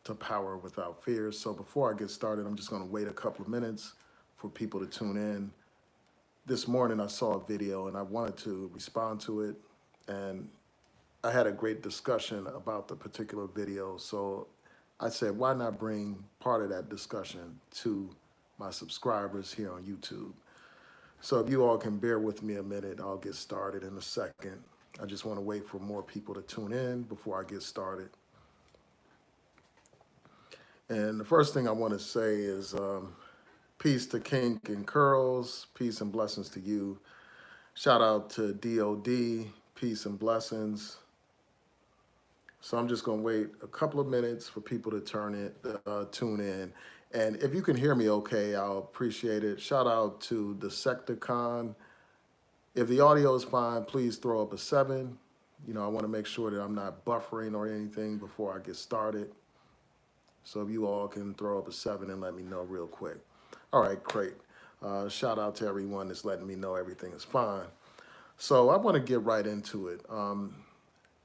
to Power Without Fear. So before I get started, I'm just going to wait a couple of minutes for people to tune in. This morning I saw a video and I wanted to respond to it, and I had a great discussion about the particular video. So I said, why not bring part of that discussion to my subscribers here on YouTube? So if you all can bear with me a minute, I'll get started in a second. I just want to wait for more people to tune in before I get started. And the first thing I want to say is peace to Kink and Curls, peace and blessings to you. Shout out to DOD, peace and blessings. So I'm just gonna wait a couple of minutes for people to tune in. And if you can hear me okay, I'll appreciate it. Shout out to the Sectorcon. If the audio is fine, please throw up a 7. You know, I wanna make sure that I'm not buffering or anything before I get started. So if you all can throw up a 7 and let me know real quick. All right, great. Shout out to everyone that's letting me know everything is fine. So I wanna get right into it.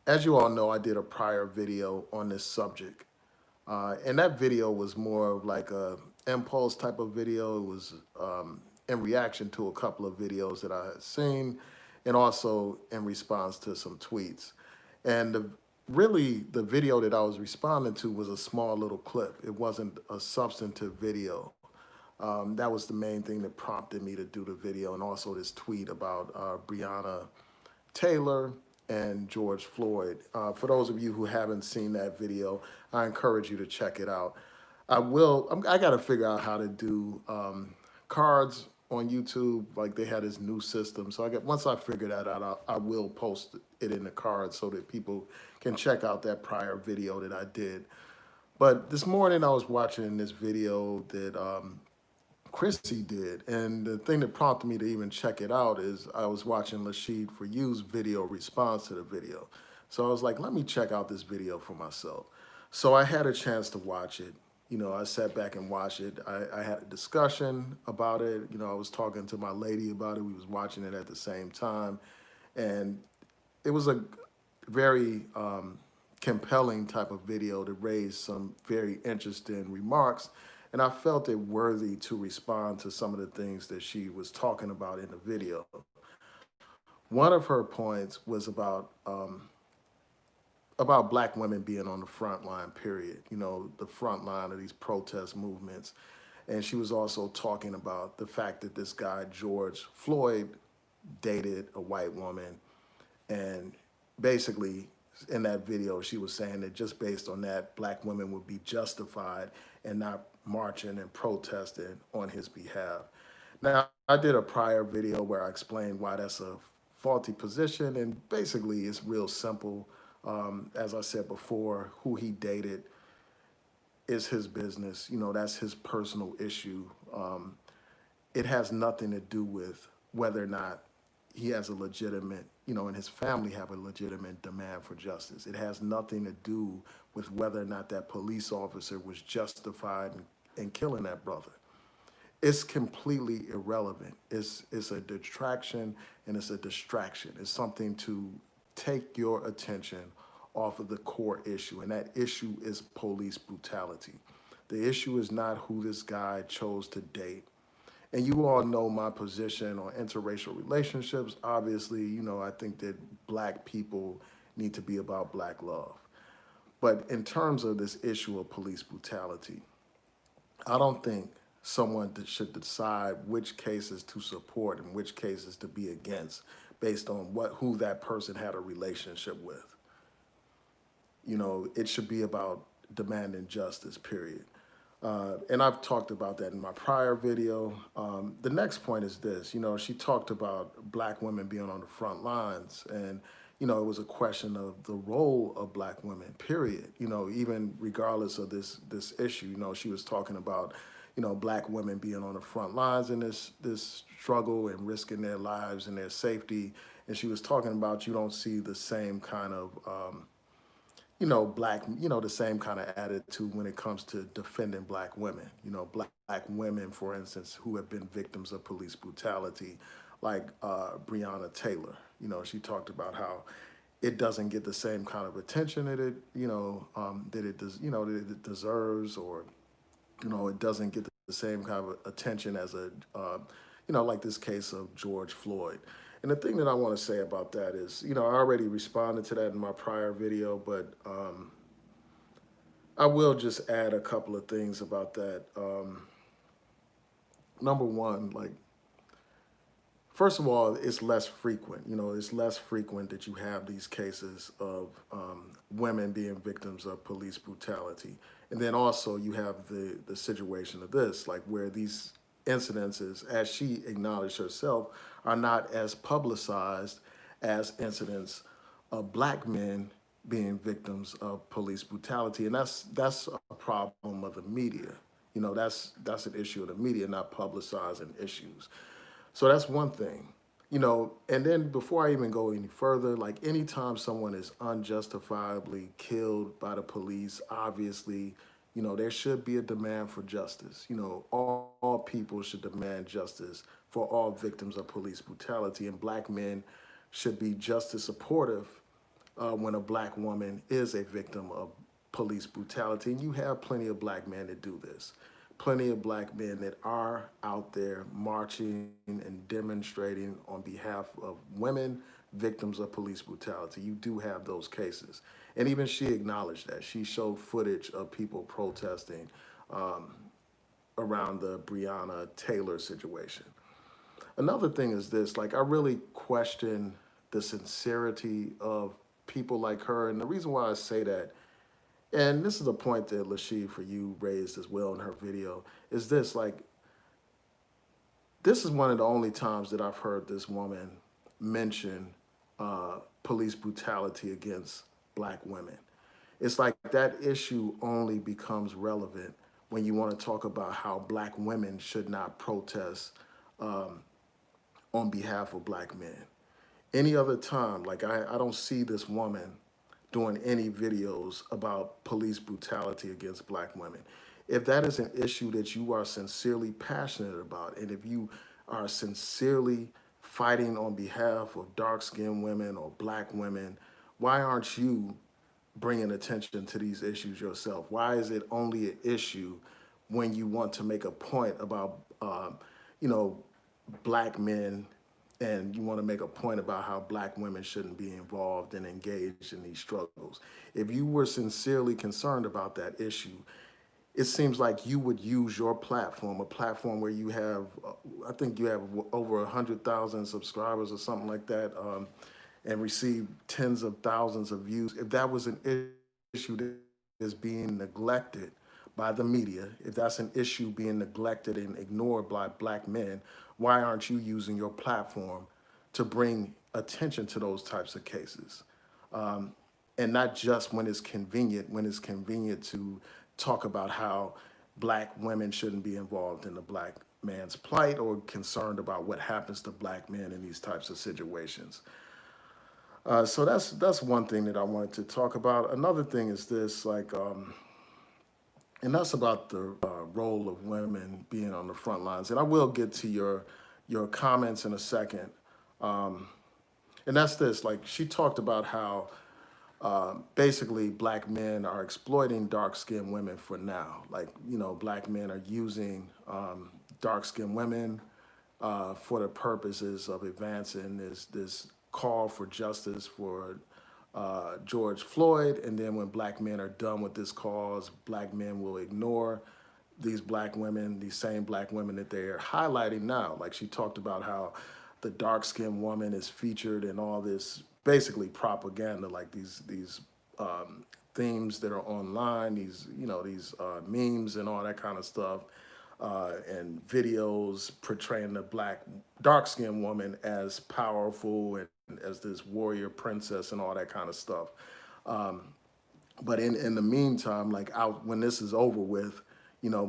As you all know, I did a prior video on this subject. And that video was more of like a impulse type of video. It was in reaction to a couple of videos that I had seen, and also in response to some tweets. And really, the video that I was responding to was a small little clip. It wasn't a substantive video. That was the main thing that prompted me to do the video, and also this tweet about Breonna Taylor and George Floyd. For those of you who haven't seen that video, I encourage you to check it out. I got to figure out how to do cards on YouTube. Like, they had this new system. So once I figure that out, I will post it in the cards so that people can check out that prior video that I did. But this morning I was watching this video that Chrissy did. And the thing that prompted me to even check it out is I was watching Lashid For You's video response to the video. So I was like, let me check out this video for myself. So I had a chance to watch it. You know, I sat back and watched it. I had a discussion about it. You know, I was talking to my lady about it. We was watching it at the same time. And it was a very compelling type of video that raised some very interesting remarks. And I felt it worthy to respond to some of the things that she was talking about in the video. One of her points was about black women being on the front line, period. You know, the front line of these protest movements. And she was also talking about the fact that this guy, George Floyd, dated a white woman. And basically, in that video, she was saying that just based on that, black women would be justified in not marching and protesting on his behalf. Now, I did a prior video where I explained why that's a faulty position, and basically it's real simple. As I said before, who he dated is his business. You know, that's his personal issue. It has nothing to do with whether or not he has a legitimate, you know, and his family have a legitimate demand for justice. It has nothing to do with whether or not that police officer was justified in killing that brother. It's completely irrelevant. It's a detraction and it's a distraction. It's something to take your attention off of the core issue, and that issue is police brutality. The issue is not who this guy chose to date. And you all know my position on interracial relationships. Obviously, you know, I think that black people need to be about black love. But in terms of this issue of police brutality, I don't think someone should decide which cases to support and which cases to be against based on who that person had a relationship with. You know, it should be about demanding justice, period. And I've talked about that in my prior video. The next point is this. You know, she talked about black women being on the front lines, and you know, it was a question of the role of black women, period. You know, even regardless of this issue, you know, she was talking about, you know, black women being on the front lines in this struggle and risking their lives and their safety. And she was talking about, you don't see the same kind of you know, the same kind of attitude when it comes to defending black women. You know, black women, for instance, who have been victims of police brutality, like Breonna Taylor. You know, she talked about how it doesn't get the same kind of attention that it does, that it deserves, or it doesn't get the same kind of attention as like this case of George Floyd. And the thing that I want to say about that is, I already responded to that in my prior video, but I will just add a couple of things about that. Number one, like, first of all, it's less frequent. It's less frequent that you have these cases of women being victims of police brutality. And then also you have the situation of this, like where these incidences, as she acknowledged herself, are not as publicized as incidents of black men being victims of police brutality. And that's a problem of the media. That's an issue of the media, not publicizing issues. So that's one thing. And then before I even go any further, like anytime someone is unjustifiably killed by the police, obviously, there should be a demand for justice. All people should demand justice for all victims of police brutality, and black men should be just as supportive when a black woman is a victim of police brutality. And you have plenty of black men that do this. Plenty of black men that are out there marching and demonstrating on behalf of women victims of police brutality. You do have those cases. And even she acknowledged that. She showed footage of people protesting around the Breonna Taylor situation. Another thing is this, like, I really question the sincerity of people like her. And the reason why I say that, and this is a point that Lashee, for you, raised as well in her video, is this, like, this is one of the only times that I've heard this woman mention police brutality against black women. It's like that issue only becomes relevant when you want to talk about how black women should not protest on behalf of black men. Any other time, like, I don't see this woman doing any videos about police brutality against black women. If that is an issue that you are sincerely passionate about, and if you are sincerely fighting on behalf of dark-skinned women or black women, why aren't you bringing attention to these issues yourself? Why is it only an issue when you want to make a point about, you know, black men, and you want to make a point about how black women shouldn't be involved and engaged in these struggles? If you were sincerely concerned about that issue, it seems like you would use your platform, a platform where you have, I think you have over 100,000 subscribers or something like that, and receive tens of thousands of views. If that was an issue that is being neglected by the media, if that's an issue being neglected and ignored by black men, why aren't you using your platform to bring attention to those types of cases? And not just when it's convenient to talk about how black women shouldn't be involved in the black man's plight, or concerned about what happens to black men in these types of situations. So that's one thing that I wanted to talk about. Another thing is this, like, and that's about the role of women being on the front lines. And I will get to your comments in a second. And that's this, like, she talked about how basically black men are exploiting dark-skinned women for now. Like, black men are using dark-skinned women for the purposes of advancing this call for justice for George Floyd. And then when black men are done with this cause, black men will ignore these black women, these same black women that they're highlighting now. Like, she talked about how the dark-skinned woman is featured in all this basically propaganda, like these themes that are online, these memes and all that kind of stuff, and videos portraying the dark-skinned woman as powerful and as this warrior princess and all that kind of stuff. But in the meantime, like, when this is over with,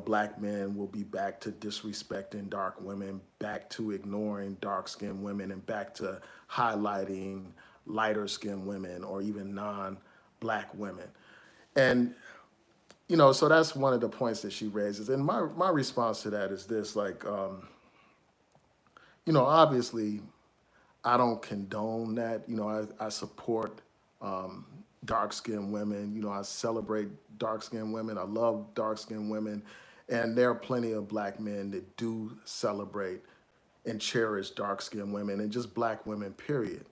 black men will be back to disrespecting dark women, back to ignoring dark-skinned women, and back to highlighting lighter-skinned women or even non-black women. And, so that's one of the points that she raises. And my response to that is this, like, obviously I don't condone that. I support dark-skinned women. You know, I celebrate dark-skinned women. I love dark-skinned women. And there are plenty of black men that do celebrate and cherish dark-skinned women and just black women, period.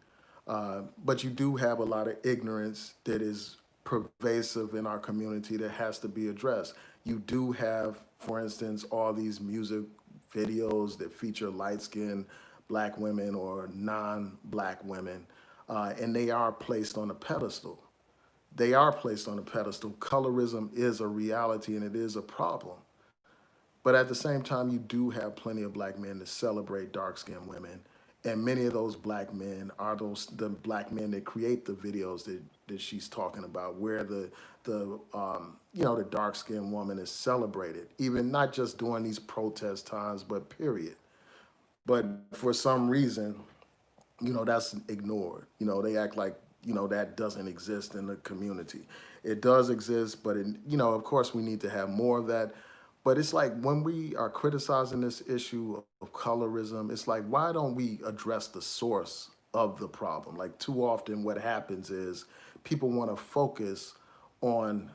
But you do have a lot of ignorance that is pervasive in our community that has to be addressed. You do have, for instance, all these music videos that feature light-skinned black women or non-black women, and they are placed on a pedestal. They are placed on a pedestal. Colorism is a reality and it is a problem. But at the same time, you do have plenty of black men that celebrate dark-skinned women. And many of those black men are the black men that create the videos that she's talking about, where the dark-skinned woman is celebrated, even not just during these protest times, but period. But for some reason, that's ignored. They act like, that doesn't exist in the community. It does exist, but, of course, we need to have more of that. But it's like when we are criticizing this issue of colorism, it's like, why don't we address the source of the problem? Like, too often what happens is people want to focus on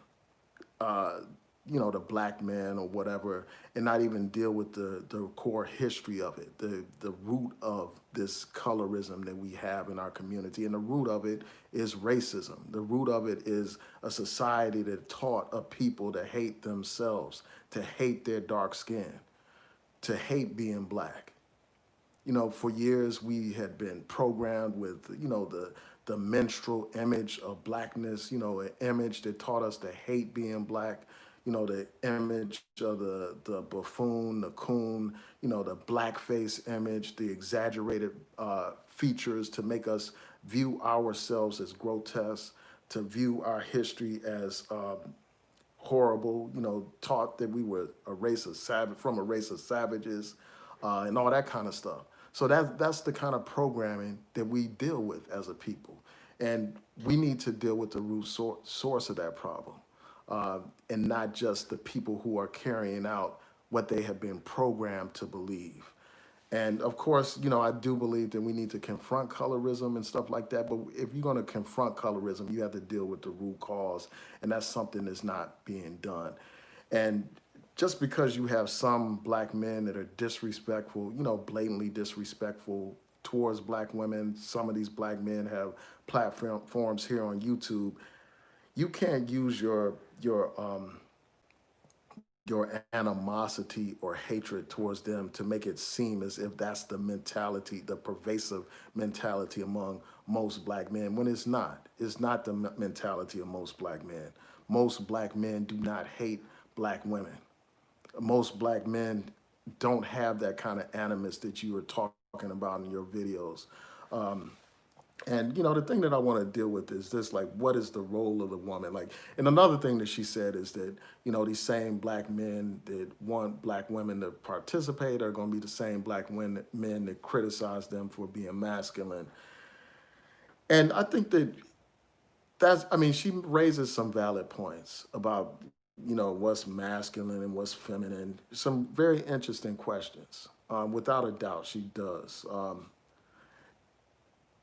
uh, the black man or whatever, and not even deal with the core history of it, the root of this colorism that we have in our community. And the root of it is racism. The root of it is a society that taught a people to hate themselves, to hate their dark skin, to hate being black. For years we had been programmed with, the minstrel image of blackness, an image that taught us to hate being black, the image of the buffoon, the coon, the blackface image, the exaggerated features to make us view ourselves as grotesque, to view our history as horrible, taught that we were a race of from a race of savages, and all that kind of stuff. So that's the kind of programming that we deal with as a people. And we need to deal with the root source of that problem, and not just the people who are carrying out what they have been programmed to believe. And of course, I do believe that we need to confront colorism and stuff like that. But if you're going to confront colorism, you have to deal with the root cause. And that's something that's not being done. And just because you have some black men that are disrespectful, blatantly disrespectful towards black women, some of these black men have platforms here on YouTube. You can't use your animosity or hatred towards them to make it seem as if that's the mentality, the pervasive mentality among most black men, when it's not. It's not the mentality of most black men. Most black men do not hate black women. Most black men don't have that kind of animus that you were talking about in your videos. And the thing that I want to deal with is this: like, what is the role of the woman? Like, and another thing that she said is that these same black men that want black women to participate are going to be the same black men that criticize them for being masculine. And I think I mean, she raises some valid points about what's masculine and what's feminine. Some very interesting questions. Without a doubt, she does.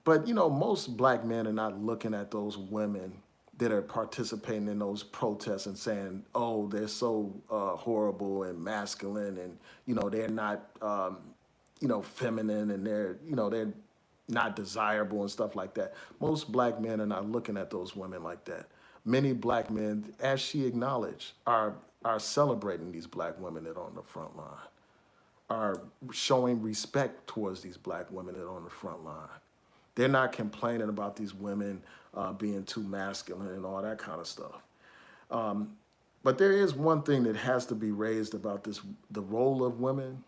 But most black men are not looking at those women that are participating in those protests and saying, "Oh, they're so horrible and masculine, and they're not, feminine, and they're not desirable and stuff like that." Most black men are not looking at those women like that. Many black men, as she acknowledged, are celebrating these black women that are on the front line, are showing respect towards these black women that are on the front line. They're not complaining about these women being too masculine and all that kind of stuff. But there is one thing that has to be raised about the role of women,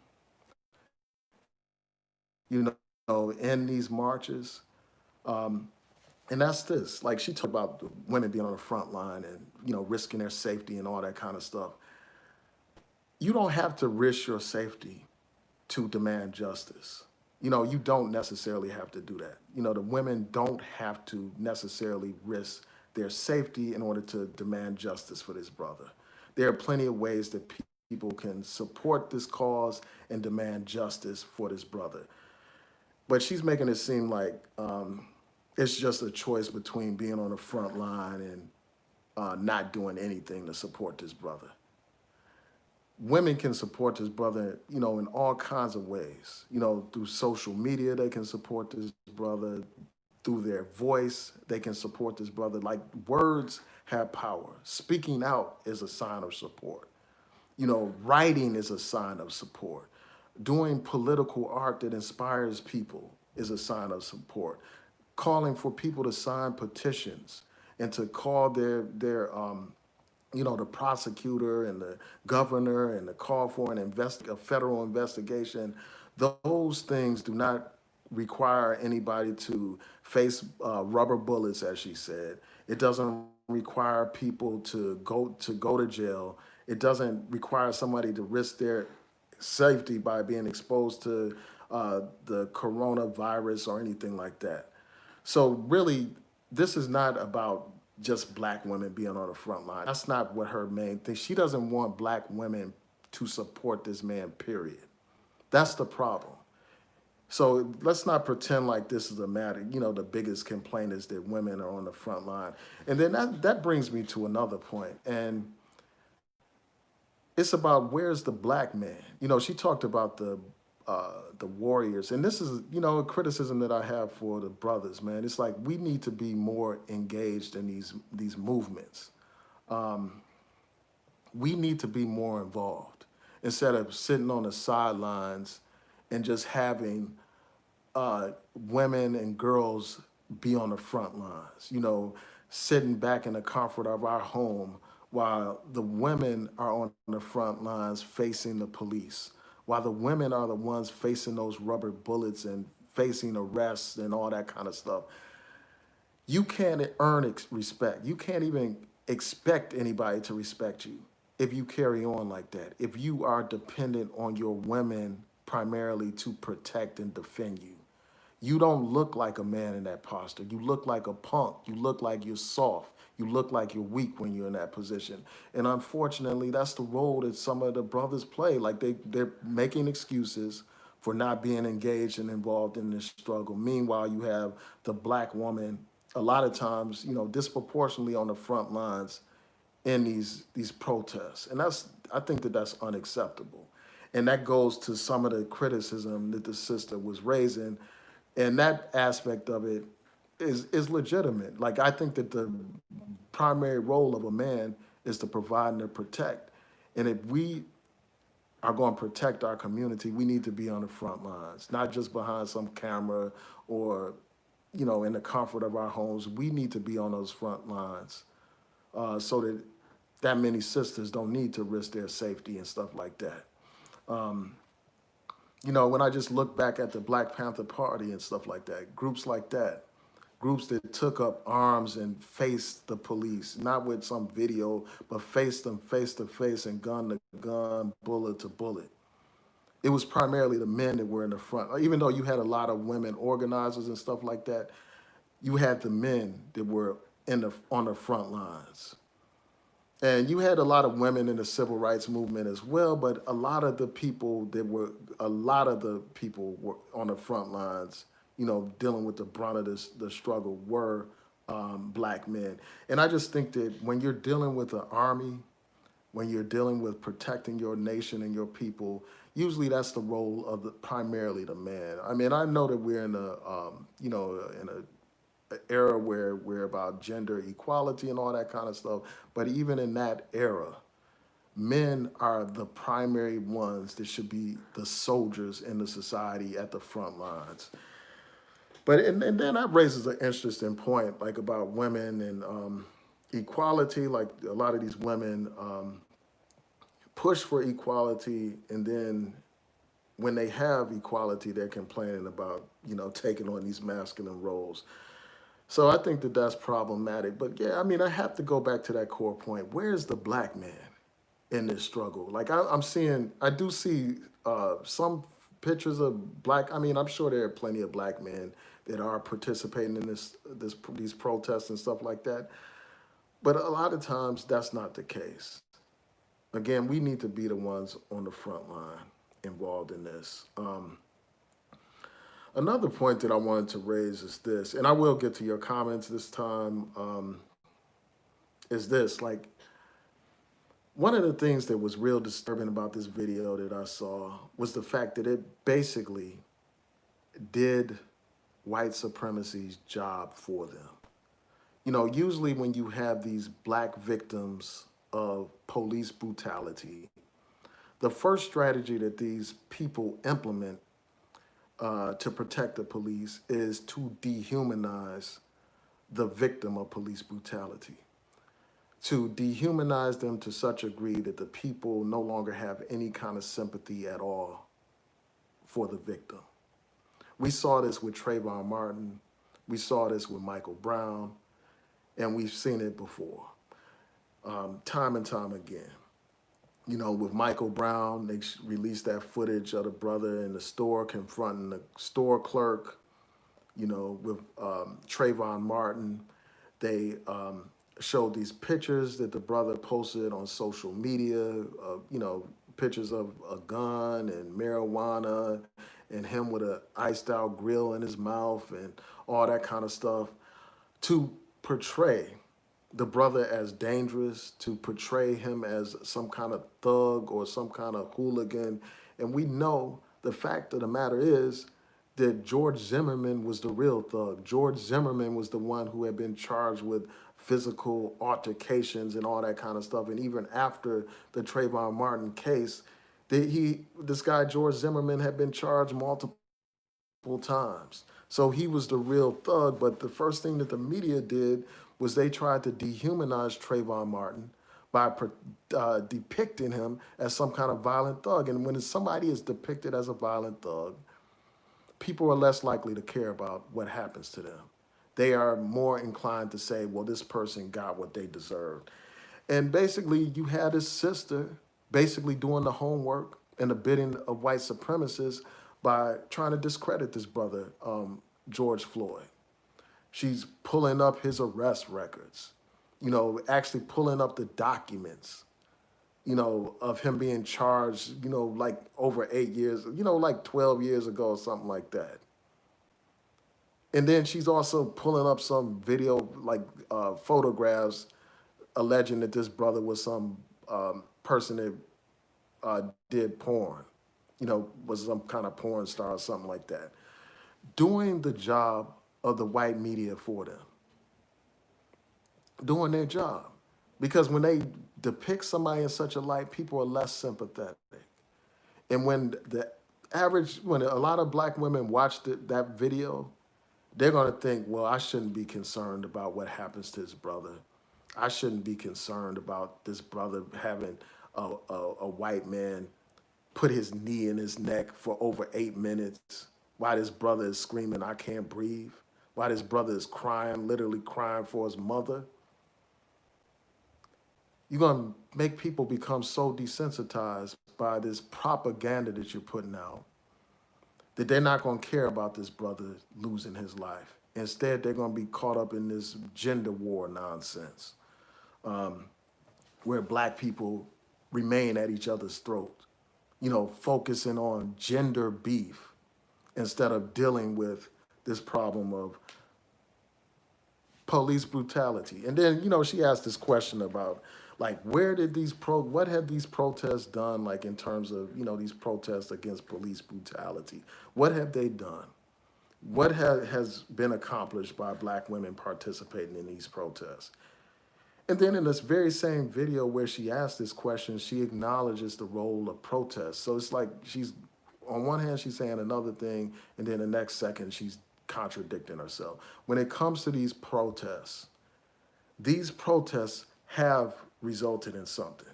in these marches. And that's this. Like, she talked about the women being on the front line and, risking their safety and all that kind of stuff. You don't have to risk your safety to demand justice. You don't necessarily have to do that. The women don't have to necessarily risk their safety in order to demand justice for this brother. There are plenty of ways that people can support this cause and demand justice for this brother. But she's making it seem like It's just a choice between being on the front line and not doing anything to support this brother. Women can support this brother, in all kinds of ways. Through social media, they can support this brother. Through their voice, they can support this brother. Like, words have power. Speaking out is a sign of support. Writing is a sign of support. Doing political art that inspires people is a sign of support. Calling for people to sign petitions and to call the prosecutor and the governor and the call for a federal investigation. Those things do not require anybody to face rubber bullets, as she said. It doesn't require people to go to jail. It doesn't require somebody to risk their safety by being exposed to the coronavirus or anything like that. So really, this is not about just black women being on the front line. That's not what her main thing. She doesn't want black women to support this man, period. That's the problem. So let's not pretend like this is a matter. The biggest complaint is that women are on the front line. And then that brings me to another point. And it's about, where's the black man? She talked about the warriors, and this is a criticism that I have for the brothers. Man, it's like, we need to be more engaged in these movements. We need to be more involved instead of sitting on the sidelines and just having women and girls be on the front lines, sitting back in the comfort of our home while the women are on the front lines facing the police, while the women are the ones facing those rubber bullets and facing arrests and all that kind of stuff. You can't earn respect. You can't even expect anybody to respect you if you carry on like that, if you are dependent on your women primarily to protect and defend you. You don't look like a man in that posture. You look like a punk. You look like you're soft. You look like you're weak when you're in that position. And unfortunately, that's the role that some of the brothers play. Like, they're making excuses for not being engaged and involved in this struggle. Meanwhile, you have the black woman a lot of times, disproportionately on the front lines in these protests. And I think that that's unacceptable. And that goes to some of the criticism that the sister was raising. And that aspect of it is legitimate. Like, I think that the primary role of a man is to provide and to protect. And if we are going to protect our community, we need to be on the front lines, not just behind some camera or, in the comfort of our homes. We need to be on those front lines so that many sisters don't need to risk their safety and stuff like that. When I just look back at the Black Panther Party and stuff like that, groups like that, groups that took up arms and faced the police, not with some video, but faced them face to face and gun to gun, bullet to bullet. It was primarily the men that were in the front. Even though you had a lot of women organizers and stuff like that, you had the men that were on the front lines. And you had a lot of women in the civil rights movement as well, but a lot of the people were on the front lines, dealing with the brunt of the struggle were black men. And I just think that when you're dealing with the army, when you're dealing with protecting your nation and your people, usually that's the role of primarily the man. I mean, I know that we're in a era where we're about gender equality and all that kind of stuff. But even in that era, men are the primary ones that should be the soldiers in the society at the front lines. But and then that raises an interesting point, like about women and equality. Like, a lot of these women push for equality, and then when they have equality, they're complaining about taking on these masculine roles. So I think that that's problematic. But yeah, I mean, I have to go back to that core point. Where's the black man in this struggle? Like, I do see some pictures of black. I mean, I'm sure there are plenty of black men that are participating in these protests and stuff like that. But a lot of times that's not the case. Again, we need to be the ones on the front line involved in this. Another point that I wanted to raise is this, and I will get to your comments this time, is this. Like, one of the things that was real disturbing about this video that I saw was the fact that it basically did white supremacy's job for them. You know, usually when you have these black victims of police brutality, the first strategy that these people implement to protect the police is to dehumanize the victim of police brutality, to dehumanize them to such a degree that the people no longer have any kind of sympathy at all for the victim. We saw this with Trayvon Martin. We saw this with Michael Brown, and we've seen it before, time and time again. You know, with Michael Brown, they released that footage of the brother in the store confronting the store clerk. You know, with Trayvon Martin, they showed these pictures that the brother posted on social media, you know, pictures of a gun and marijuana and him with a iced out grill in his mouth and all that kind of stuff to portray the brother as dangerous, to portray him as some kind of thug or some kind of hooligan. And we know the fact of the matter is that George Zimmerman was the real thug. George Zimmerman was the one who had been charged with physical altercations and all that kind of stuff. And even after the Trayvon Martin case, this guy George Zimmerman had been charged multiple times. So he was the real thug. But the first thing that the media did was they tried to dehumanize Trayvon Martin by depicting him as some kind of violent thug. And when somebody is depicted as a violent thug, people are less likely to care about what happens to them. They are more inclined to say, well, this person got what they deserved. And basically, you had his sister basically doing the homework and the bidding of white supremacists by trying to discredit this brother, George Floyd. She's pulling up his arrest records, you know, actually pulling up the documents, you know, of him being charged, you know, like over 8 years, you know, like 12 years ago or something like that. And then she's also pulling up some video, like photographs, alleging that this brother was some person that did porn, you know, was some kind of porn star or something like that, doing the job of the white media for them, doing their job. Because when they depict somebody in such a light, people are less sympathetic. And when when a lot of black women watch that video, they're going to think, well, I shouldn't be concerned about what happens to his brother. I shouldn't be concerned about this brother having a white man put his knee in his neck for over 8 minutes while this brother is screaming, I can't breathe, while this brother is crying, literally crying for his mother. You're going to make people become so desensitized by this propaganda that you're putting out that they're not going to care about this brother losing his life. Instead, they're going to be caught up in this gender war nonsense, where black people remain at each other's throat, you know, focusing on gender beef instead of dealing with this problem of police brutality. And then, you know, she asked this question about, like, what have these protests done, like, in terms of, you know, these protests against police brutality? What have they done? What has been accomplished by black women participating in these protests? And then in this very same video where she asked this question, she acknowledges the role of protest. So it's like she's, on one hand, she's saying another thing, and then the next second, she's contradicting herself. When it comes to these protests have resulted in something.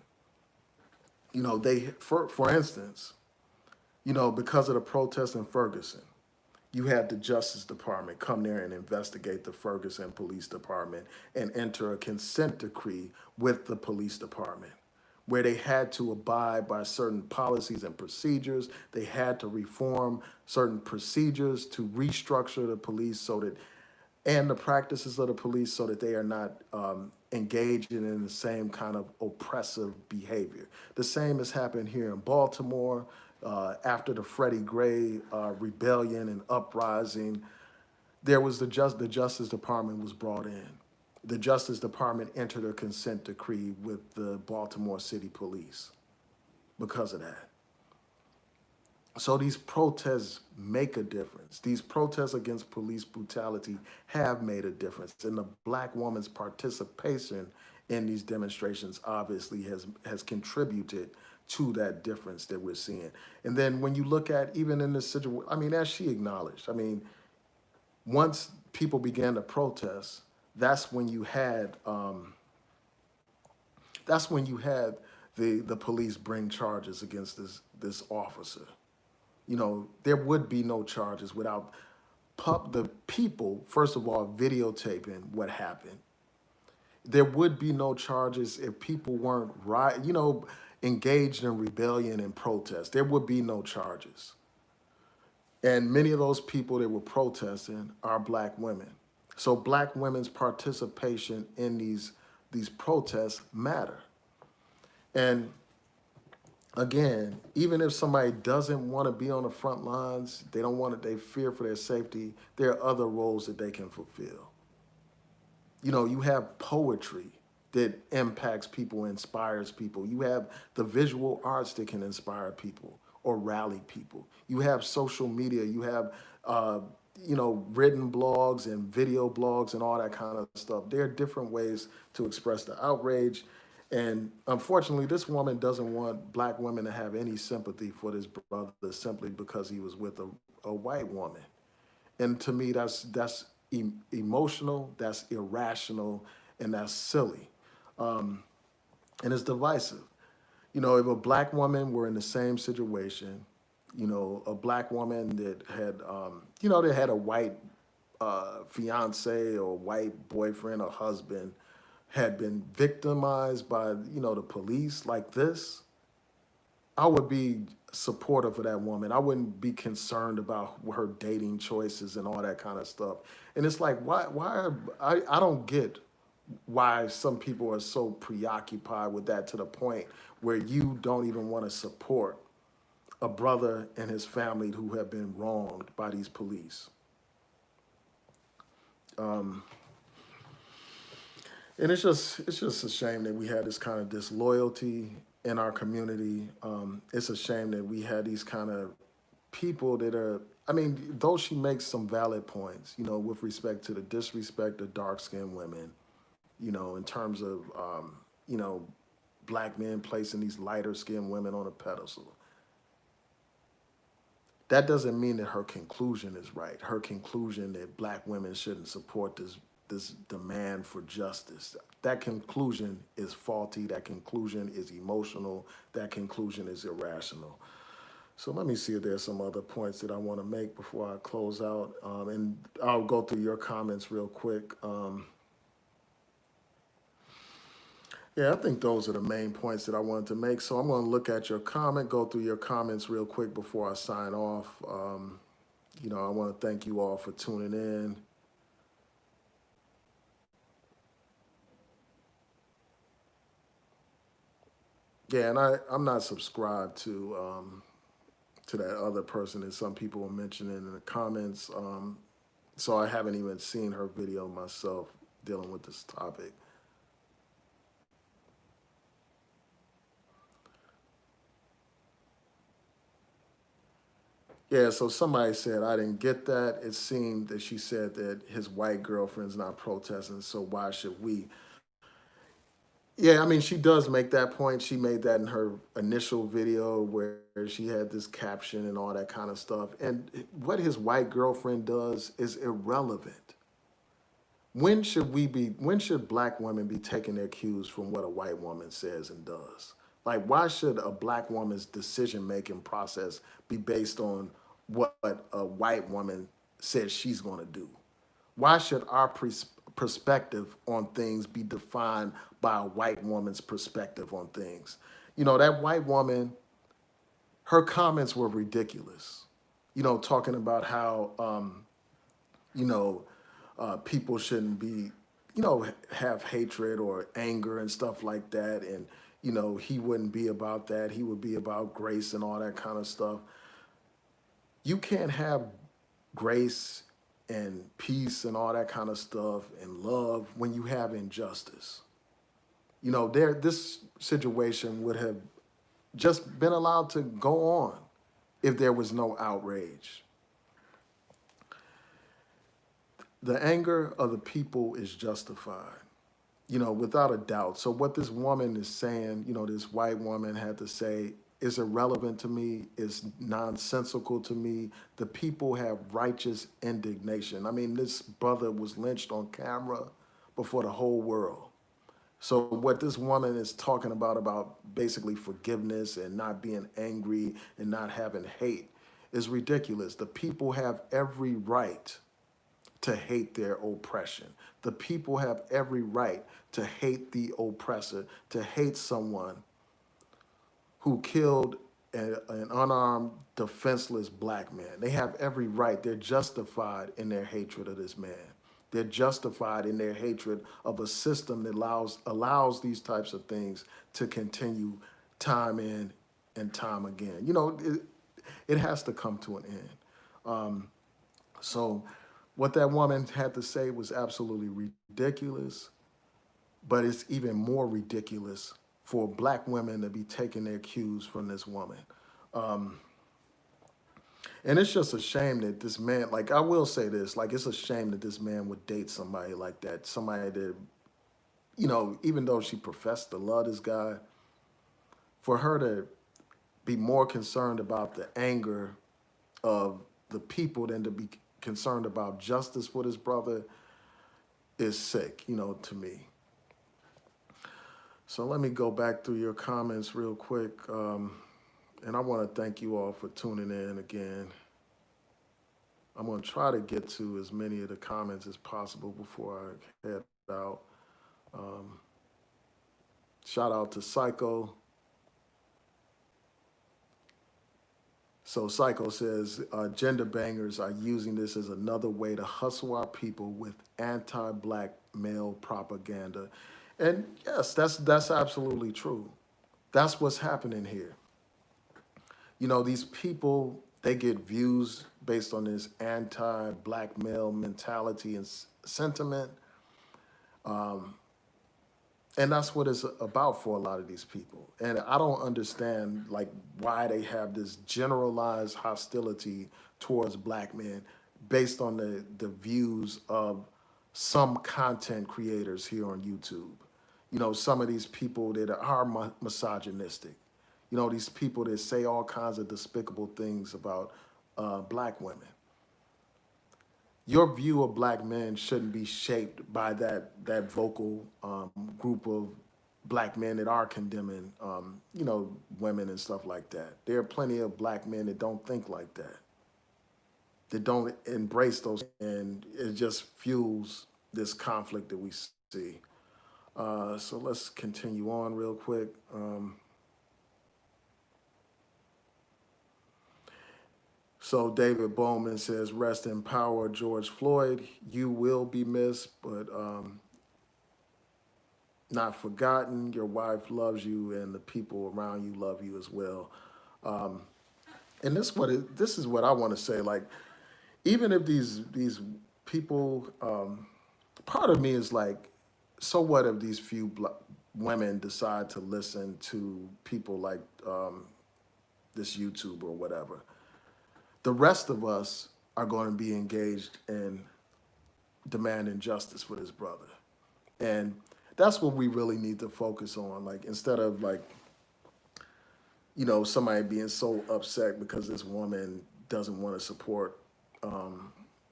You know, for instance, you know, because of the protests in Ferguson, you had the Justice Department come there and investigate the Ferguson Police Department and enter a consent decree with the police department, where they had to abide by certain policies and procedures. They had to reform certain procedures to restructure the police and the practices of the police so that they are not engaging in the same kind of oppressive behavior. The same has happened here in Baltimore. After the Freddie Gray rebellion and uprising, there was the Justice Department was brought in. The Justice Department entered a consent decree with the Baltimore City Police because of that. So these protests make a difference. These protests against police brutality have made a difference. And the black woman's participation in these demonstrations obviously has contributed to that difference that we're seeing. And then when you look at even in this situation, I mean, as she acknowledged, I mean, once people began to protest, that's when you had the police bring charges against this officer. You know, there would be no charges without the people, first of all, videotaping what happened. There would be no charges if people weren't engaged in rebellion and protest. There would be no charges. And many of those people that were protesting are black women. So black women's participation in these protests matter. And again, even if somebody doesn't want to be on the front lines, they don't want to, they fear for their safety, there are other roles that they can fulfill. You know, you have poetry that impacts people, inspires people. You have the visual arts that can inspire people or rally people. You have social media. You have, written blogs and video blogs and all that kind of stuff. There are different ways to express the outrage. And unfortunately, this woman doesn't want black women to have any sympathy for this brother simply because he was with a white woman. And to me, that's emotional, that's irrational, and that's silly. And it's divisive. You know, if a black woman were in the same situation, you know, a black woman that had, that had a white fiance or white boyfriend or husband, had been victimized by, the police like this, I would be supportive of that woman. I wouldn't be concerned about her dating choices and all that kind of stuff. And it's like, I don't get why some people are so preoccupied with that to the point where you don't even want to support a brother and his family who have been wronged by these police. And it's just a shame that we had this kind of disloyalty in our community. It's a shame that we had these kind of people that are. I mean, though she makes some valid points, with respect to the disrespect of dark-skinned women, in terms of, you know, black men placing these lighter-skinned women on a pedestal. That doesn't mean that her conclusion is right. Her conclusion that black women shouldn't support this demand for justice. That conclusion is faulty. That conclusion is emotional. That conclusion is irrational. So let me see if there's some other points that I want to make before I close out. And I'll go through your comments real quick. Yeah, I think those are the main points that I wanted to make. So I'm going to look at your comment, go through your comments real quick before I sign off. I want to thank you all for tuning in. Yeah, and I'm not subscribed to that other person that some people were mentioning in the comments. So I haven't even seen her video myself dealing with this topic. Yeah, so somebody said, I didn't get that. It seemed that she said that his white girlfriend's not protesting, so why should we? Yeah, I mean, she does make that point. She made that in her initial video where she had this caption and all that kind of stuff. And what his white girlfriend does is irrelevant. When should black women be taking their cues from what a white woman says and does? Like, why should a black woman's decision-making process be based on what a white woman says she's going to do? Why should our perspective on things be defined by a white woman's perspective on things? That white woman, her comments were ridiculous. Talking about how, you know, people shouldn't be, have hatred or anger and stuff like that. And, he wouldn't be about that. He would be about grace and all that kind of stuff. You can't have grace and peace and all that kind of stuff and love when you have injustice. This situation would have just been allowed to go on if there was no outrage. The anger of the people is justified, without a doubt. So what this woman is saying, this white woman had to say is irrelevant to me, is nonsensical to me. The people have righteous indignation. I mean, this brother was lynched on camera before the whole world. So what this woman is talking about basically forgiveness and not being angry and not having hate is ridiculous. The people have every right to hate their oppression. The people have every right to hate the oppressor, to hate someone who killed an unarmed, defenseless black man. They have every right. They're justified in their hatred of this man. They're justified in their hatred of a system that allows these types of things to continue time in and time again. It has to come to an end. So what that woman had to say was absolutely ridiculous, but it's even more ridiculous for black women to be taking their cues from this woman. And it's just a shame that this man, like, I will say this, like, it's a shame that this man would date somebody like that, somebody that, even though she professed to love this guy, for her to be more concerned about the anger of the people than to be concerned about justice for this brother is sick, to me. So let me go back through your comments real quick. And I want to thank you all for tuning in again. I'm going to try to get to as many of the comments as possible before I head out. Shout out to Psycho. So Psycho says, gender bangers are using this as another way to hustle our people with anti-black male propaganda. And yes, that's absolutely true. That's what's happening here. These people, they get views based on this anti-black male mentality and sentiment. And that's what it's about for a lot of these people. And I don't understand like why they have this generalized hostility towards black men based on the views of some content creators here on YouTube. Some of these people that are misogynistic. These people that say all kinds of despicable things about black women. Your view of black men shouldn't be shaped by that vocal group of black men that are condemning, women and stuff like that. There are plenty of black men that don't think like that, that don't embrace those, and it just fuels this conflict that we see. So let's continue on real quick. So David Bowman says, rest in power, George Floyd. You will be missed, but not forgotten. Your wife loves you, and the people around you love you as well. And this is what I want to say. Like, even if these people, part of me is like, so what if these few women decide to listen to people like this YouTube or whatever? The rest of us are going to be engaged in demanding justice for this brother. And that's what we really need to focus on. Like, instead of like, somebody being so upset because this woman doesn't want to support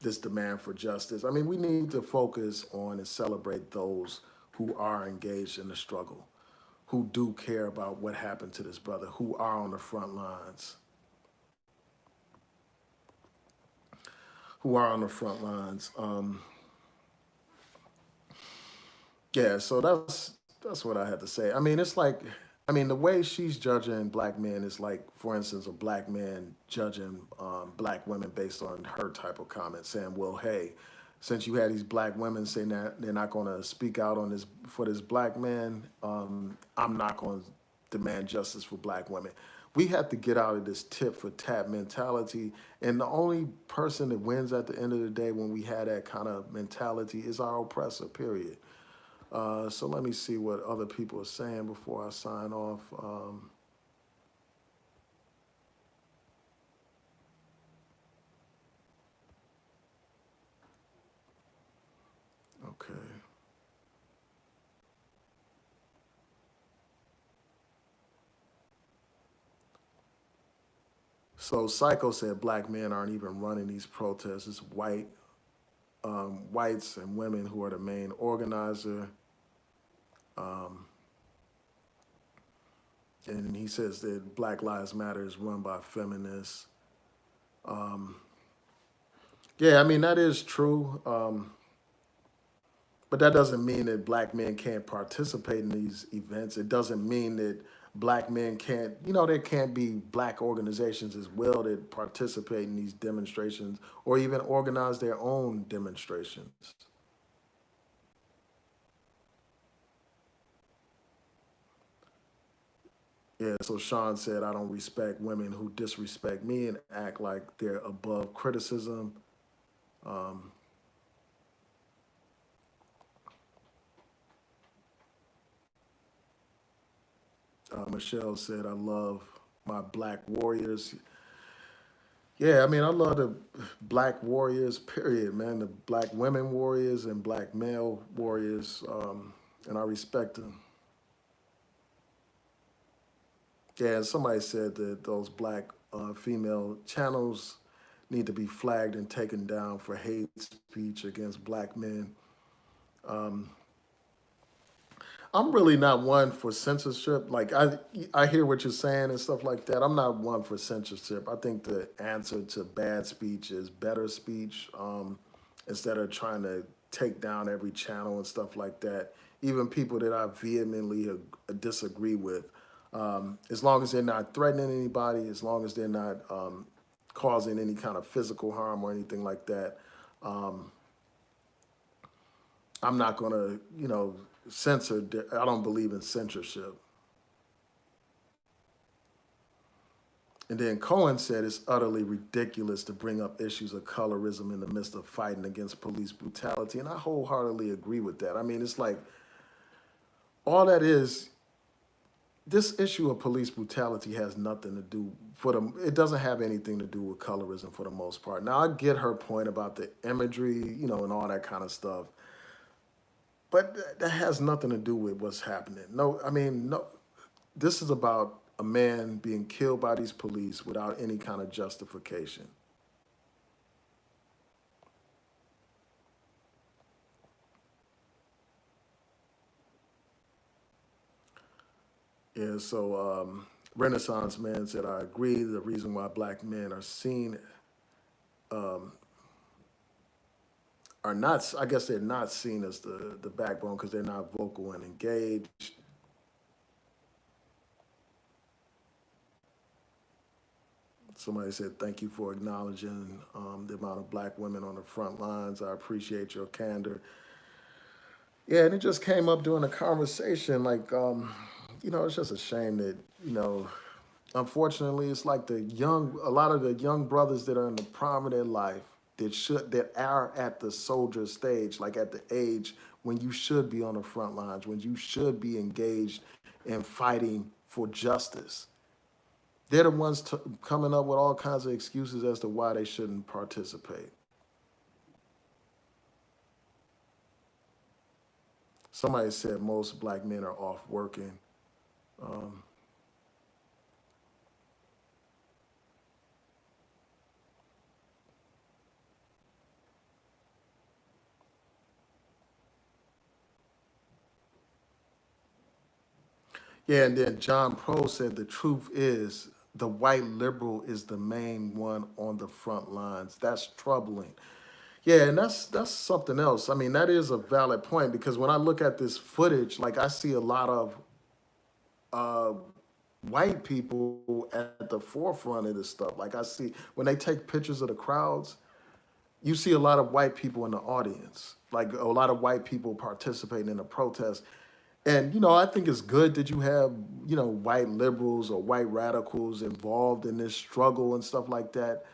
this demand for justice. I mean, we need to focus on and celebrate those who are engaged in the struggle, who do care about what happened to this brother, who are on the front lines. Yeah, so that's what I had to say. I mean, it's like, the way she's judging black men is like, for instance, a black man judging black women based on her type of comment, saying, well, hey, since you had these black women saying that they're not going to speak out on this for this black man, I'm not going to demand justice for black women. We have to get out of this tit for tat mentality. And the only person that wins at the end of the day when we have that kind of mentality is our oppressor, period. So let me see what other people are saying before I sign off. Okay. So Psycho said black men aren't even running these protests. It's whites and women who are the main organizer. Um, and he says that Black Lives Matter is run by feminists. Um, yeah, I mean, that is true. But that doesn't mean that black men can't participate in these events. It doesn't mean that black men can't, there can't be black organizations as well that participate in these demonstrations or even organize their own demonstrations. Yeah, so Sean said, I don't respect women who disrespect me and act like they're above criticism. Um, Michelle said, I love my black warriors. Yeah, I mean, I love the black warriors, period, man. The black women warriors and black male warriors, and I respect them. Yeah, and somebody said that those black female channels need to be flagged and taken down for hate speech against black men. Um, I'm really not one for censorship. Like I hear what you're saying and stuff like that. I'm not one for censorship. I think the answer to bad speech is better speech. Instead of trying to take down every channel and stuff like that. Even people that I vehemently disagree with, as long as they're not threatening anybody, as long as they're not causing any kind of physical harm or anything like that, um, I'm not going to, censor. I don't believe in censorship. And then Cohen said it's utterly ridiculous to bring up issues of colorism in the midst of fighting against police brutality. And I wholeheartedly agree with that. I mean, it's like all that is, this issue of police brutality has nothing to do it doesn't have anything to do with colorism for the most part. Now I get her point about the imagery, and all that kind of stuff. But that has nothing to do with what's happening. No, I mean, no, this is about a man being killed by these police without any kind of justification. Yeah, so Renaissance Man said, I agree. The reason why black men are seen, um, are not, I guess they're not seen as the backbone because they're not vocal and engaged. Somebody said, thank you for acknowledging the amount of black women on the front lines. I appreciate your candor. Yeah, and it just came up during the conversation. Like, it's just a shame that, unfortunately, it's like a lot of the young brothers that are in the prime of their life that are at the soldier stage, like at the age when you should be on the front lines, when you should be engaged in fighting for justice. They're the ones coming up with all kinds of excuses as to why they shouldn't participate. Somebody said most black men are off working. Um, yeah, and then John Pro said the truth is the white liberal is the main one on the front lines. That's troubling. Yeah, and that's something else. I mean, that is a valid point because when I look at this footage, like I see a lot of uh, white people at the forefront of this stuff. Like I see when they take pictures of the crowds, you see a lot of white people in the audience, like a lot of white people participating in the protest. And, I think it's good that you have, white liberals or white radicals involved in this struggle and stuff like that.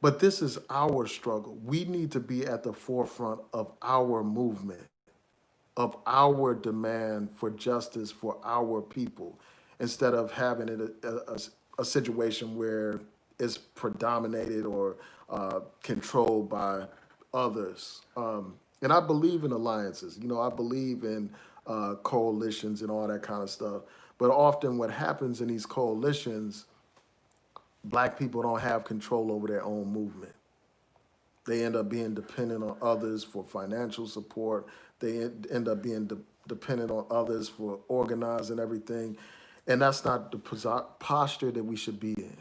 But this is our struggle. We need to be at the forefront of our movement, of our demand for justice for our people, instead of having it a situation where it's predominated or controlled by others. And I believe in alliances. I believe in coalitions and all that kind of stuff. But often, what happens in these coalitions, black people don't have control over their own movement. They end up being dependent on others for financial support. They end up being dependent on others for organizing everything. And that's not the posture that we should be in.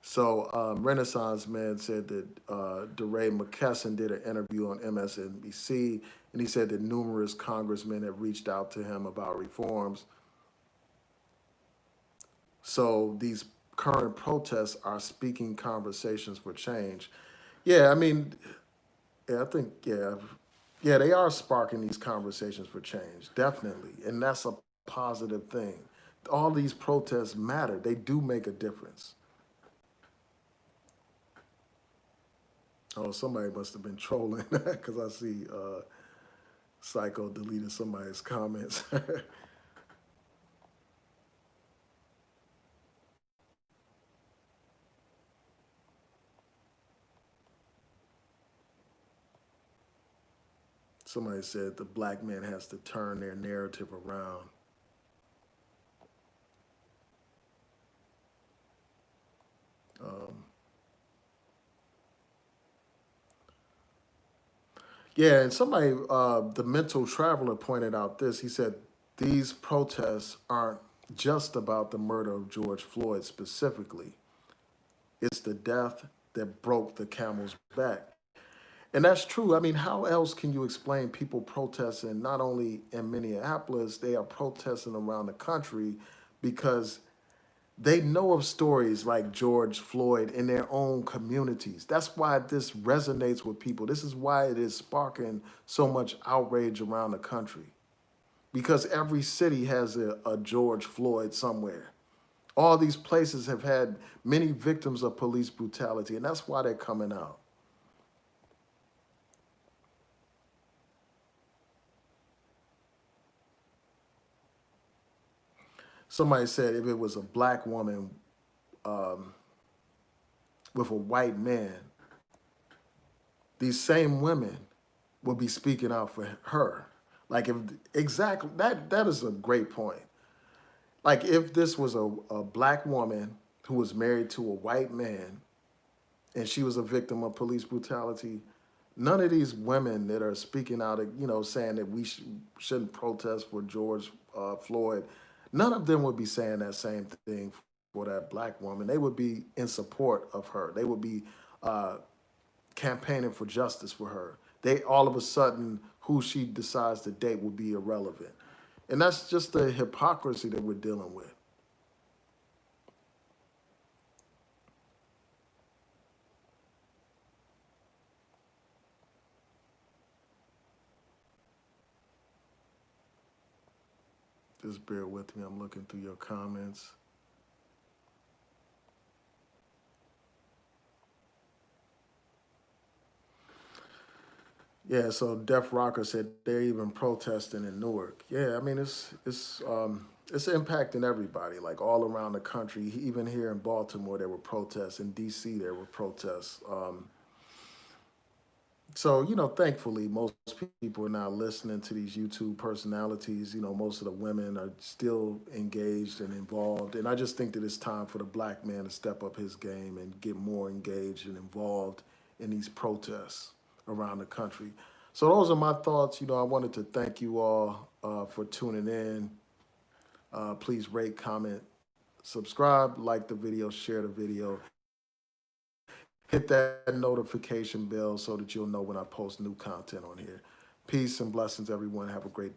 So Renaissance Man said that DeRay McKesson did an interview on MSNBC, and he said that numerous congressmen have reached out to him about reforms. So these current protests are speaking conversations for change. Yeah, I mean, yeah, I think, yeah, they are sparking these conversations for change, definitely. And that's a positive thing. All these protests matter, they do make a difference. Oh, somebody must have been trolling because I see Psycho deleted somebody's comments. Somebody said the black man has to turn their narrative around. Um, yeah, and somebody, the mental traveler pointed out this. He said these protests aren't just about the murder of George Floyd specifically. It's the death that broke the camel's back. And that's true. I mean, how else can you explain people protesting not only in Minneapolis, they are protesting around the country because they know of stories like George Floyd in their own communities. That's why this resonates with people. This is why it is sparking so much outrage around the country because every city has a George Floyd somewhere. All these places have had many victims of police brutality, and that's why they're coming out. Somebody said if it was a black woman um, with a white man, these same women will be speaking out for her. Like if exactly that is a great point. Like if this was a black woman who was married to a white man and she was a victim of police brutality, none of these women that are speaking out, saying that we shouldn't protest for George Floyd, none of them would be saying that same thing for that black woman. They would be in support of her. They would be uh, campaigning for justice for her. They all of a sudden, who she decides to date will be irrelevant. And that's just the hypocrisy that we're dealing with. Just bear with me. I'm looking through your comments. Yeah, so Def Rocker said they're even protesting in Newark. Yeah, I mean it's impacting everybody, like all around the country. Even here in Baltimore, there were protests. In D.C., there were protests. So, thankfully, most people are now listening to these YouTube personalities. Most of the women are still engaged and involved. And I just think that it's time for the black man to step up his game and get more engaged and involved in these protests around the country. So, those are my thoughts. I wanted to thank you all for tuning in. Please rate, comment, subscribe, like the video, share the video. Hit that notification bell so that you'll know when I post new content on here. Peace and blessings, everyone. Have a great